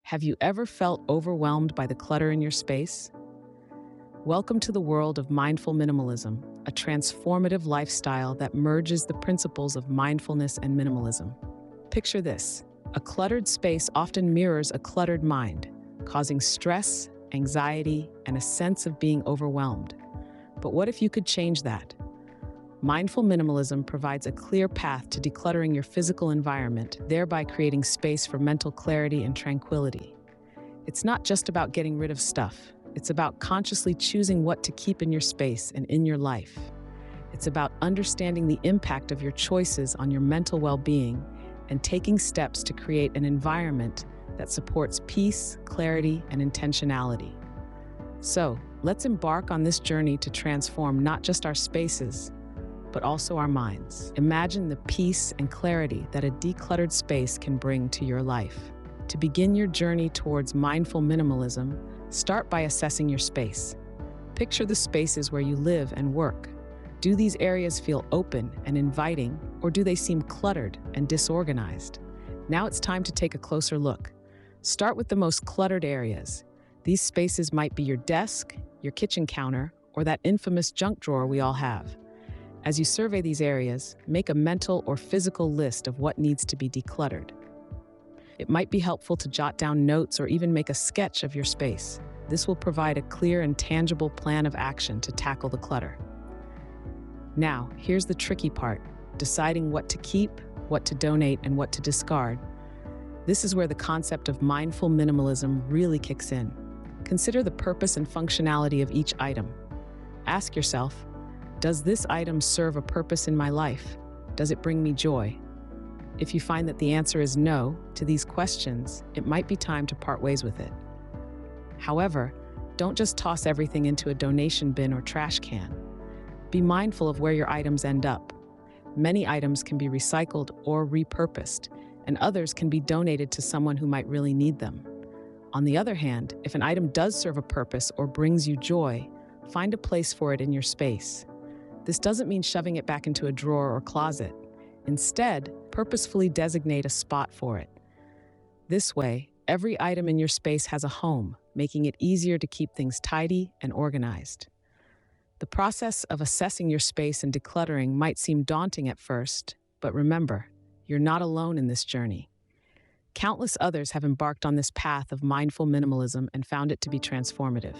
Have you ever felt overwhelmed by the clutter in your space? Welcome to the world of mindful minimalism, a transformative lifestyle that merges the principles of mindfulness and minimalism. Picture this: a cluttered space often mirrors a cluttered mind, causing stress, anxiety, and a sense of being overwhelmed. But what if you could change that? Mindful minimalism provides a clear path to decluttering your physical environment, thereby creating space for mental clarity and tranquility. It's not just about getting rid of stuff. It's about consciously choosing what to keep in your space and in your life. It's about understanding the impact of your choices on your mental well-being and taking steps to create an environment that supports peace, clarity, and intentionality. So, let's embark on this journey to transform not just our spaces, but also our minds. Imagine the peace and clarity that a decluttered space can bring to your life. To begin your journey towards mindful minimalism, start by assessing your space. Picture the spaces where you live and work. Do these areas feel open and inviting, or do they seem cluttered and disorganized? Now it's time to take a closer look. Start with the most cluttered areas. These spaces might be your desk, your kitchen counter, or that infamous junk drawer we all have. As you survey these areas, make a mental or physical list of what needs to be decluttered. It might be helpful to jot down notes or even make a sketch of your space. This will provide a clear and tangible plan of action to tackle the clutter. Now, here's the tricky part: deciding what to keep, what to donate, and what to discard. This is where the concept of mindful minimalism really kicks in. Consider the purpose and functionality of each item. Ask yourself, does this item serve a purpose in my life? Does it bring me joy? If you find that the answer is no to these questions, it might be time to part ways with it. However, don't just toss everything into a donation bin or trash can. Be mindful of where your items end up. Many items can be recycled or repurposed, and others can be donated to someone who might really need them. On the other hand, if an item does serve a purpose or brings you joy, find a place for it in your space. This doesn't mean shoving it back into a drawer or closet. Instead, purposefully designate a spot for it. This way, every item in your space has a home, making it easier to keep things tidy and organized. The process of assessing your space and decluttering might seem daunting at first, but remember, you're not alone in this journey. Countless others have embarked on this path of mindful minimalism and found it to be transformative.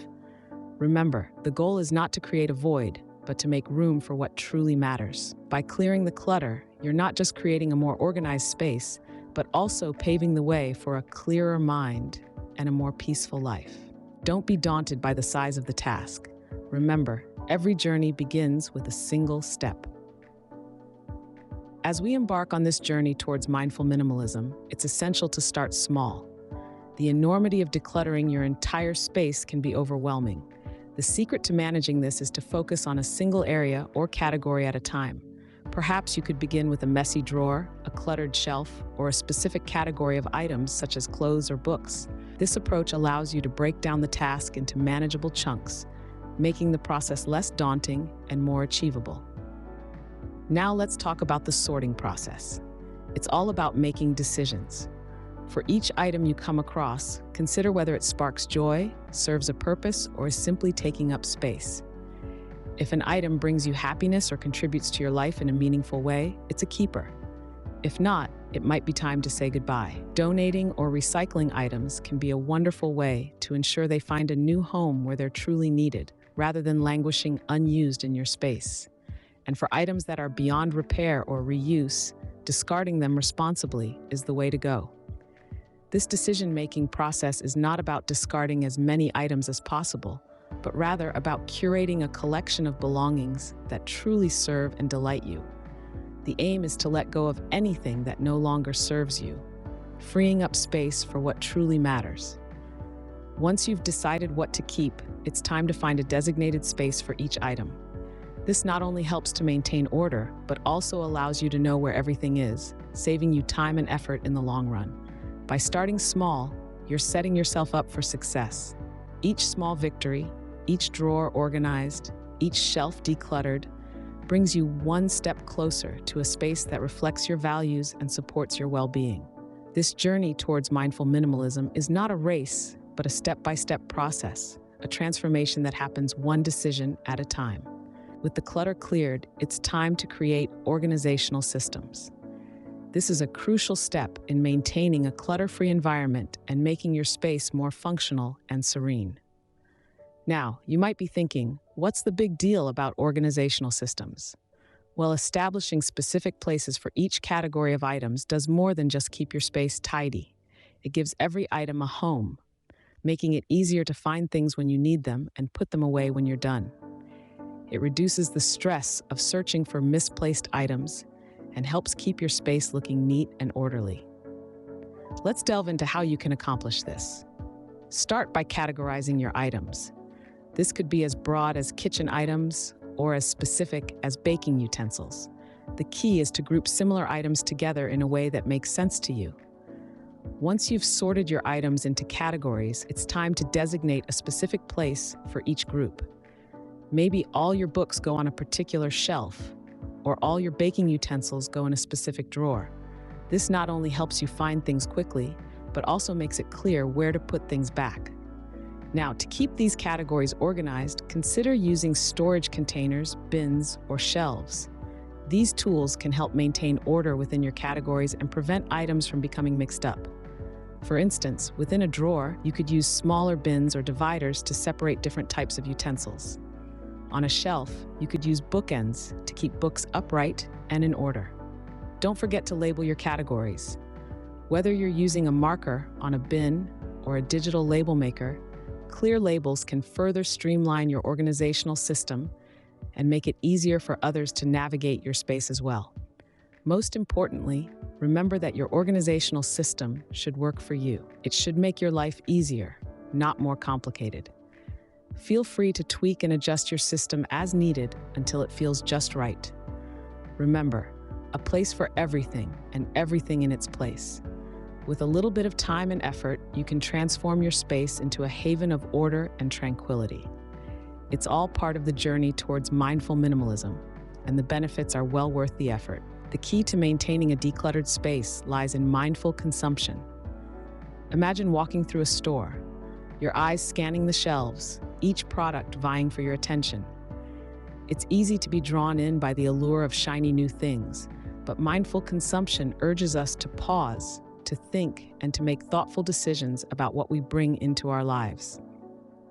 Remember, the goal is not to create a void, but to make room for what truly matters. By clearing the clutter, you're not just creating a more organized space, but also paving the way for a clearer mind and a more peaceful life. Don't be daunted by the size of the task. Remember, every journey begins with a single step. As we embark on this journey towards mindful minimalism, it's essential to start small. The enormity of decluttering your entire space can be overwhelming. The secret to managing this is to focus on a single area or category at a time. Perhaps you could begin with a messy drawer, a cluttered shelf, or a specific category of items such as clothes or books. This approach allows you to break down the task into manageable chunks, making the process less daunting and more achievable. Now let's talk about the sorting process. It's all about making decisions. For each item you come across, consider whether it sparks joy, serves a purpose, or is simply taking up space. If an item brings you happiness or contributes to your life in a meaningful way, it's a keeper. If not, it might be time to say goodbye. Donating or recycling items can be a wonderful way to ensure they find a new home where they're truly needed, rather than languishing unused in your space. And for items that are beyond repair or reuse, discarding them responsibly is the way to go. This decision-making process is not about discarding as many items as possible, but rather about curating a collection of belongings that truly serve and delight you. The aim is to let go of anything that no longer serves you, freeing up space for what truly matters. Once you've decided what to keep, it's time to find a designated space for each item. This not only helps to maintain order, but also allows you to know where everything is, saving you time and effort in the long run. By starting small, you're setting yourself up for success. Each small victory, each drawer organized, each shelf decluttered, brings you one step closer to a space that reflects your values and supports your well-being. This journey towards mindful minimalism is not a race, but a step-by-step process, a transformation that happens one decision at a time. With the clutter cleared, it's time to create organizational systems. This is a crucial step in maintaining a clutter-free environment and making your space more functional and serene. Now, you might be thinking, what's the big deal about organizational systems? Well, establishing specific places for each category of items does more than just keep your space tidy. It gives every item a home, making it easier to find things when you need them and put them away when you're done. It reduces the stress of searching for misplaced items and helps keep your space looking neat and orderly. Let's delve into how you can accomplish this. Start by categorizing your items. This could be as broad as kitchen items or as specific as baking utensils. The key is to group similar items together in a way that makes sense to you. Once you've sorted your items into categories, it's time to designate a specific place for each group. Maybe all your books go on a particular shelf, or all your baking utensils go in a specific drawer. This not only helps you find things quickly, but also makes it clear where to put things back. Now, to keep these categories organized, consider using storage containers, bins, or shelves. These tools can help maintain order within your categories and prevent items from becoming mixed up. For instance, within a drawer, you could use smaller bins or dividers to separate different types of utensils. On a shelf, you could use bookends to keep books upright and in order. Don't forget to label your categories. Whether you're using a marker on a bin or a digital label maker, clear labels can further streamline your organizational system and make it easier for others to navigate your space as well. Most importantly, remember that your organizational system should work for you. It should make your life easier, not more complicated. Feel free to tweak and adjust your system as needed until it feels just right. Remember, a place for everything and everything in its place. With a little bit of time and effort, you can transform your space into a haven of order and tranquility. It's all part of the journey towards mindful minimalism, and the benefits are well worth the effort. The key to maintaining a decluttered space lies in mindful consumption. Imagine walking through a store, your eyes scanning the shelves, each product vying for your attention. It's easy to be drawn in by the allure of shiny new things, but mindful consumption urges us to pause, to think, and to make thoughtful decisions about what we bring into our lives.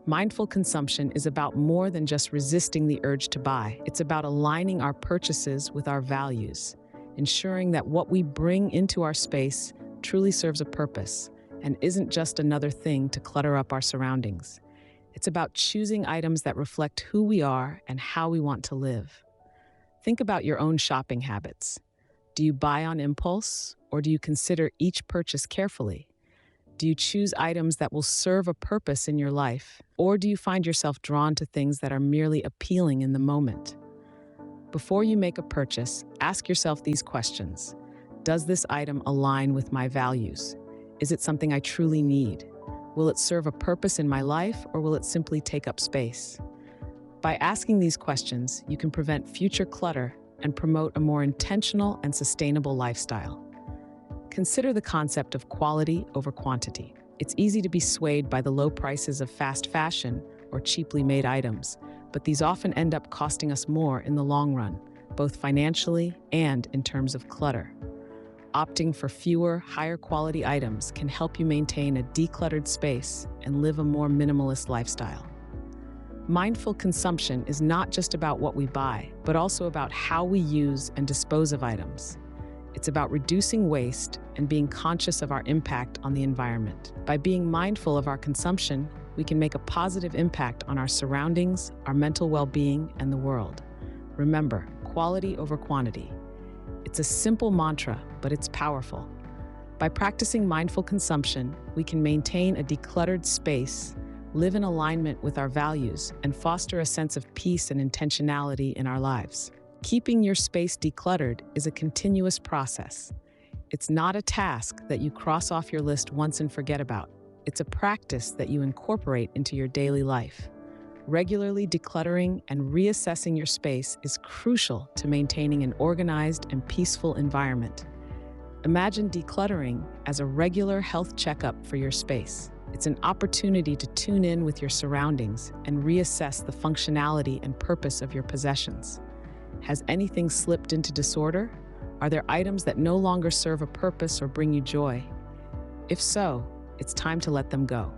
Mindful consumption is about more than just resisting the urge to buy. It's about aligning our purchases with our values, ensuring that what we bring into our space truly serves a purpose and isn't just another thing to clutter up our surroundings. It's about choosing items that reflect who we are and how we want to live. Think about your own shopping habits. Do you buy on impulse, or do you consider each purchase carefully? Do you choose items that will serve a purpose in your life, or do you find yourself drawn to things that are merely appealing in the moment? Before you make a purchase, ask yourself these questions. Does this item align with my values? Is it something I truly need? Will it serve a purpose in my life, or will it simply take up space? By asking these questions, you can prevent future clutter and promote a more intentional and sustainable lifestyle. Consider the concept of quality over quantity. It's easy to be swayed by the low prices of fast fashion or cheaply made items, but these often end up costing us more in the long run, both financially and in terms of clutter. Opting for fewer, higher quality items can help you maintain a decluttered space and live a more minimalist lifestyle. Mindful consumption is not just about what we buy, but also about how we use and dispose of items. It's about reducing waste and being conscious of our impact on the environment. By being mindful of our consumption, we can make a positive impact on our surroundings, our mental well-being, and the world. Remember, quality over quantity. It's a simple mantra, but it's powerful. By practicing mindful consumption, we can maintain a decluttered space, live in alignment with our values, and foster a sense of peace and intentionality in our lives. Keeping your space decluttered is a continuous process. It's not a task that you cross off your list once and forget about. It's a practice that you incorporate into your daily life. Regularly decluttering and reassessing your space is crucial to maintaining an organized and peaceful environment. Imagine decluttering as a regular health checkup for your space. It's an opportunity to tune in with your surroundings and reassess the functionality and purpose of your possessions. Has anything slipped into disorder? Are there items that no longer serve a purpose or bring you joy? If so, it's time to let them go.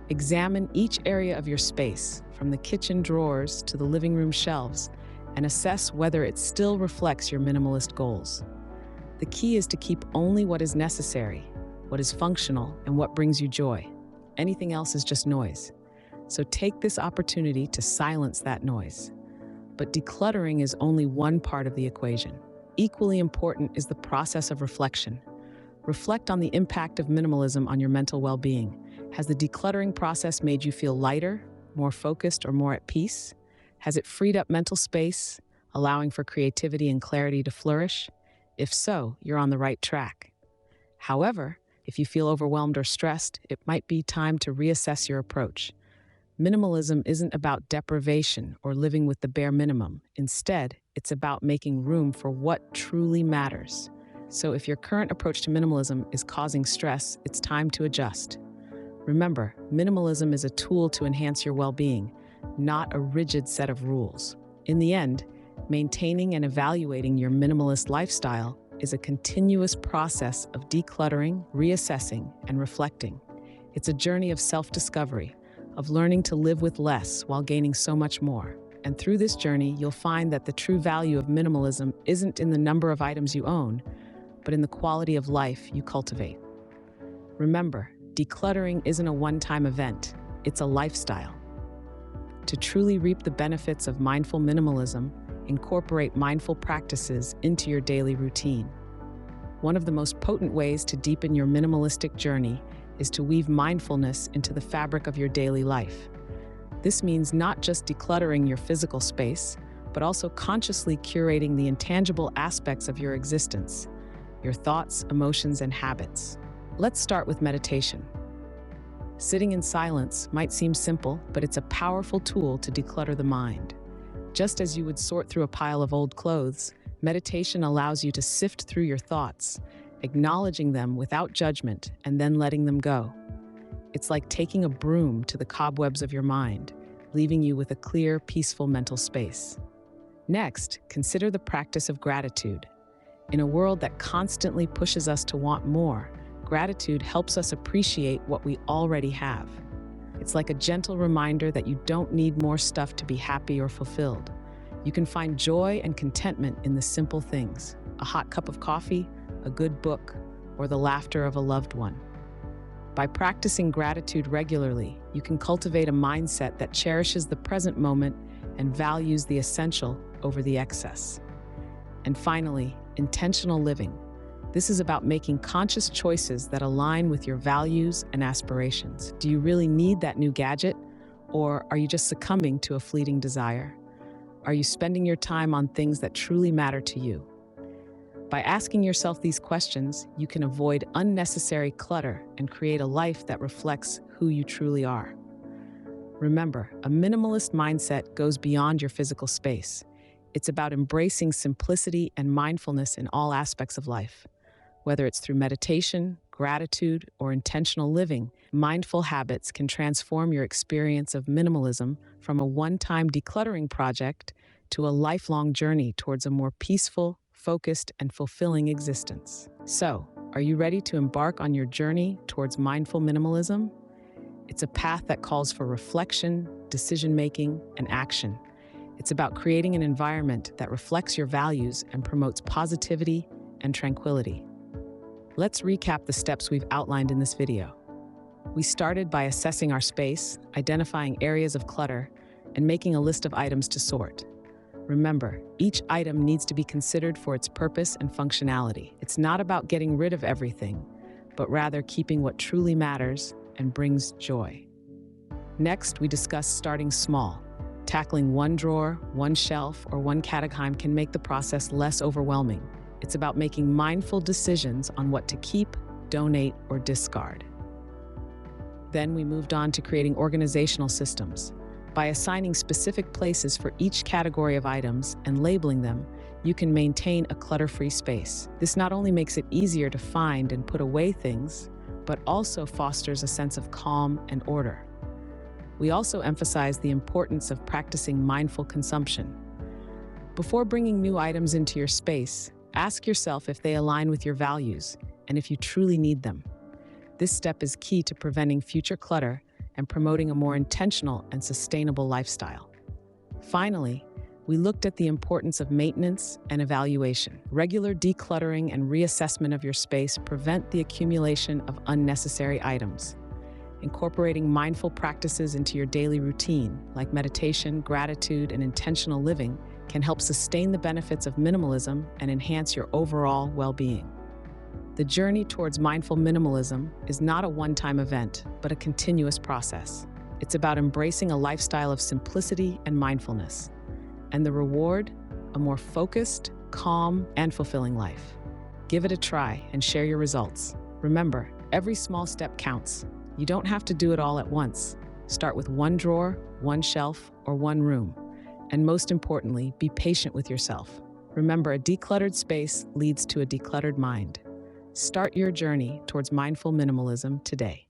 Examine each area of your space, from the kitchen drawers to the living room shelves, and assess whether it still reflects your minimalist goals. The key is to keep only what is necessary, what is functional, and what brings you joy. Anything else is just noise. So take this opportunity to silence that noise. But decluttering is only one part of the equation. Equally important is the process of reflection. Reflect on the impact of minimalism on your mental well-being. Has the decluttering process made you feel lighter, more focused, or more at peace? Has it freed up mental space, allowing for creativity and clarity to flourish? If so, you're on the right track. However, if you feel overwhelmed or stressed, it might be time to reassess your approach. Minimalism isn't about deprivation or living with the bare minimum. Instead, it's about making room for what truly matters. So if your current approach to minimalism is causing stress, it's time to adjust. Remember, minimalism is a tool to enhance your well-being, not a rigid set of rules. In the end, maintaining and evaluating your minimalist lifestyle is a continuous process of decluttering, reassessing, and reflecting. It's a journey of self-discovery, of learning to live with less while gaining so much more. And through this journey, you'll find that the true value of minimalism isn't in the number of items you own, but in the quality of life you cultivate. Remember, decluttering isn't a one-time event, it's a lifestyle. To truly reap the benefits of mindful minimalism, incorporate mindful practices into your daily routine. One of the most potent ways to deepen your minimalistic journey is to weave mindfulness into the fabric of your daily life. This means not just decluttering your physical space, but also consciously curating the intangible aspects of your existence, your thoughts, emotions, and habits. Let's start with meditation. Sitting in silence might seem simple, but it's a powerful tool to declutter the mind. Just as you would sort through a pile of old clothes, meditation allows you to sift through your thoughts, acknowledging them without judgment and then letting them go. It's like taking a broom to the cobwebs of your mind, leaving you with a clear, peaceful mental space. Next, consider the practice of gratitude. In a world that constantly pushes us to want more, gratitude helps us appreciate what we already have. It's like a gentle reminder that you don't need more stuff to be happy or fulfilled. You can find joy and contentment in the simple things: a hot cup of coffee, a good book, or the laughter of a loved one. By practicing gratitude regularly, you can cultivate a mindset that cherishes the present moment and values the essential over the excess. And finally, intentional living. This is about making conscious choices that align with your values and aspirations. Do you really need that new gadget, or are you just succumbing to a fleeting desire? Are you spending your time on things that truly matter to you? By asking yourself these questions, you can avoid unnecessary clutter and create a life that reflects who you truly are. Remember, a minimalist mindset goes beyond your physical space. It's about embracing simplicity and mindfulness in all aspects of life. Whether it's through meditation, gratitude, or intentional living, mindful habits can transform your experience of minimalism from a one-time decluttering project to a lifelong journey towards a more peaceful, focused, and fulfilling existence. So, are you ready to embark on your journey towards mindful minimalism? It's a path that calls for reflection, decision-making, and action. It's about creating an environment that reflects your values and promotes positivity and tranquility. Let's recap the steps we've outlined in this video. We started by assessing our space, identifying areas of clutter, and making a list of items to sort. Remember, each item needs to be considered for its purpose and functionality. It's not about getting rid of everything, but rather keeping what truly matters and brings joy. Next, we discussed starting small. Tackling one drawer, one shelf, or one catacomb can make the process less overwhelming. It's about making mindful decisions on what to keep, donate, or discard. Then we moved on to creating organizational systems. By assigning specific places for each category of items and labeling them, you can maintain a clutter-free space. This not only makes it easier to find and put away things, but also fosters a sense of calm and order. We also emphasize the importance of practicing mindful consumption. Before bringing new items into your space, ask yourself if they align with your values and if you truly need them. This step is key to preventing future clutter and promoting a more intentional and sustainable lifestyle. Finally, we looked at the importance of maintenance and evaluation. Regular decluttering and reassessment of your space prevent the accumulation of unnecessary items. Incorporating mindful practices into your daily routine, like meditation, gratitude, and intentional living, can help sustain the benefits of minimalism and enhance your overall well-being. The journey towards mindful minimalism is not a one-time event, but a continuous process. It's about embracing a lifestyle of simplicity and mindfulness. And the reward, a more focused, calm, and fulfilling life. Give it a try and share your results. Remember, every small step counts. You don't have to do it all at once. Start with one drawer, one shelf, or one room. And most importantly, be patient with yourself. Remember, a decluttered space leads to a decluttered mind. Start your journey towards mindful minimalism today.